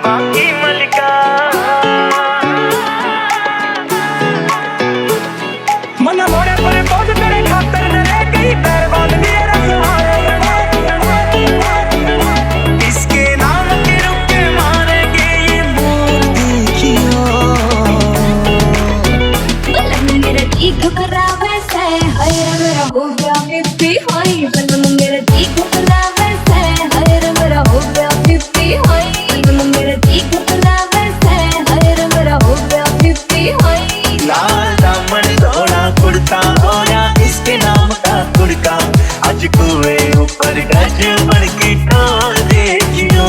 माँ की मलिका। मन मोड़े पर पहुंच तेरे खातर न रह गई, पैर बांध लिए रखवारे। इसके नाम के रुक के मारेंगे ये मोर देखियो। बलम मेरा जी घबरावे से, हाय रे मेरा हो गया पिप्पी हाय। बलम मेरा जी घबरावे से, हाय रे मेरा हो गया पिप्पी हाय। बलम मेरा जी घबरावे से, हाय रे मेरा हो गया पिप्पी हाय। लाल दामन धोला कुर्ता होया इसके नाम का कुड़का। आज कुएं ऊपर गज बन की टोल देखियो।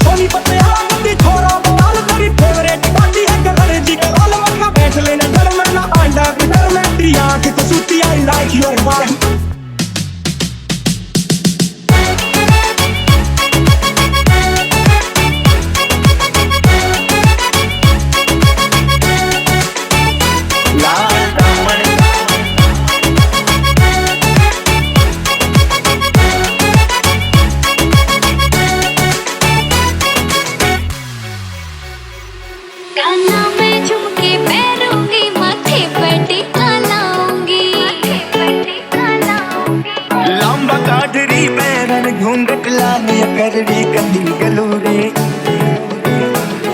सोनी पत्ते हाथ थोड़ा बाल तेरी फेवरेट पार्टी है कर जी के बाल मत बैठ लेना घर में ना आंडा घर में तेरी आंख तो सूती आई लाइक योर वाइफ। काना में झुमके पहनूंगी, माथे पर टीका लाऊंगी। लंबा काठरी पैरन घूंघट लालिया करड़ी कंदी गलूरे।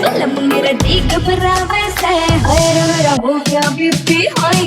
बलम मेरा जी घबरावे से, हाय रे मेरा हो गया पिप्पी हाय।